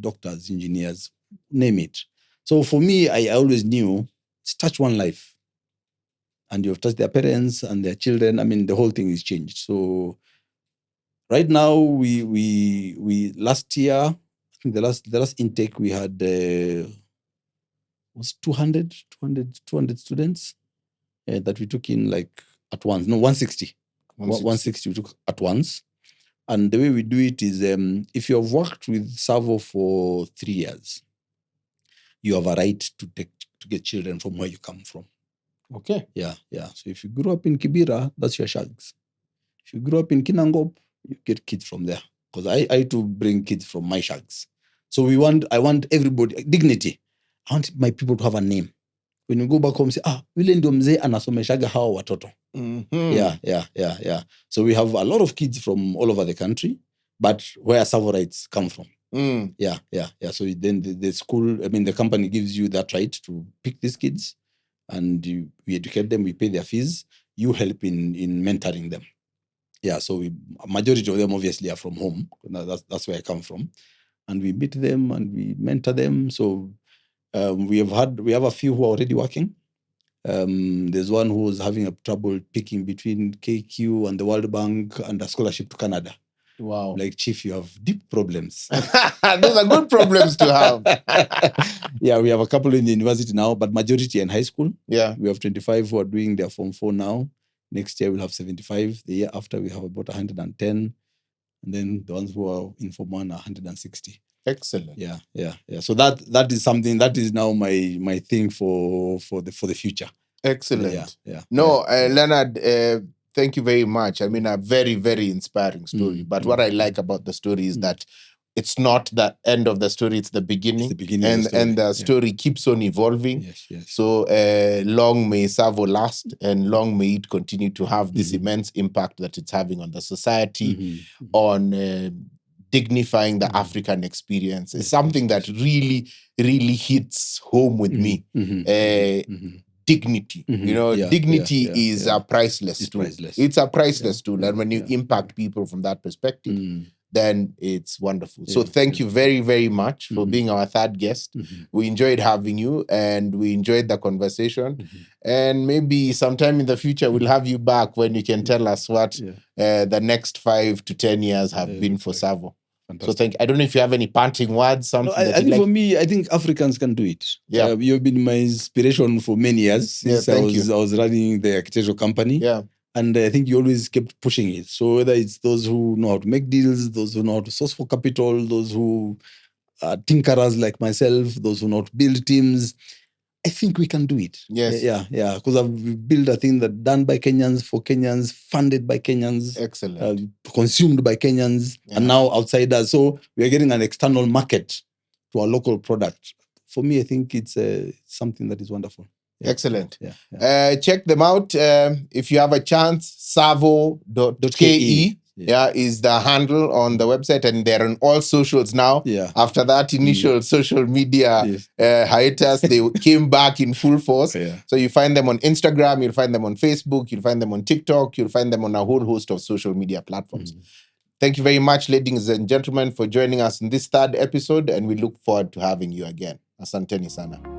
doctors, engineers, name it. So for me, I always knew it's touch one life, and you've touched their parents and their children. I mean, the whole thing is changed. So right now, we last year, I think the last intake we had was 200 students that we took in like at once. No, 160. 160 we took at once. And the way we do it is, if you have worked with Tsavo for 3 years, you have a right to get children from where you come from. Okay. Yeah. So if you grew up in Kibera, that's your shags. If you grew up in Kinangop, you get kids from there. Because I too bring kids from my shags. So I want everybody, dignity. I want my people to have a name. When you go back home, say, yule ndio mzee anasomeshaga hawa watoto. Yeah. So we have a lot of kids from all over the country, but where Tsavorites come from. Yeah. So then the school, the company gives you that right to pick these kids, and we educate them, we pay their fees, you help in mentoring them. Yeah, so a majority of them obviously are from home. That's where I come from. And we meet them and we mentor them. So we have a few who are already working. There's one who was having a trouble picking between KQ and the World Bank and a scholarship to Canada. Wow. Like, Chief, you have deep problems. Those are good problems to have. Yeah, we have a couple in the university now, but majority in high school. Yeah. We have 25 who are doing their Form 4 now. Next year, we'll have 75. The year after, we have about 110. And then the ones who are in Form 1 are 160. Excellent. Yeah. So that is something that is now my thing for the future. Excellent. Yeah. No, Leonard, thank you very much. I mean, a very, very inspiring story. But what I like about the story is that it's not the end of the story, it's the beginning. It's the beginning of the and the story. story keeps on evolving. Yes, yes. So long may Tsavo last, and long may it continue to have this immense impact that it's having on the society, on dignifying the African experience. It's something that really, really hits home with me. Dignity. Dignity is a priceless tool. It's a priceless tool. And when you impact people from that perspective, then it's wonderful. So thank you very, very much for being our third guest. We enjoyed having you, and we enjoyed the conversation. And maybe sometime in the future, we'll have you back when you can tell us what the next 5 to 10 years have been for Tsavo. So I don't know if you have any parting words, something I think for me, I think Africans can do it. Yeah. You've been my inspiration for many years since I was running the architectural company. Yeah. And I think you always kept pushing it. So whether it's those who know how to make deals, those who know how to source for capital, those who are tinkerers like myself, those who know how to build teams, I think we can do it. Yes. Yeah. Because I've built a thing that done by Kenyans, for Kenyans, funded by Kenyans. Excellent. Consumed by Kenyans, and now outsiders. So we are getting an external market to our local product. For me, I think it's something that is wonderful. Yeah. Excellent. Yeah. Check them out. If you have a chance, tsavo.ke. Is the handle on the website, and they're on all socials now. After that initial social media hiatus, they came back in full force. So you find them on Instagram, you'll find them on Facebook, you'll find them on TikTok, you'll find them on a whole host of social media platforms. Thank you very much, ladies and gentlemen, for joining us in this third episode, and we look forward to having you again. Asanteni sana.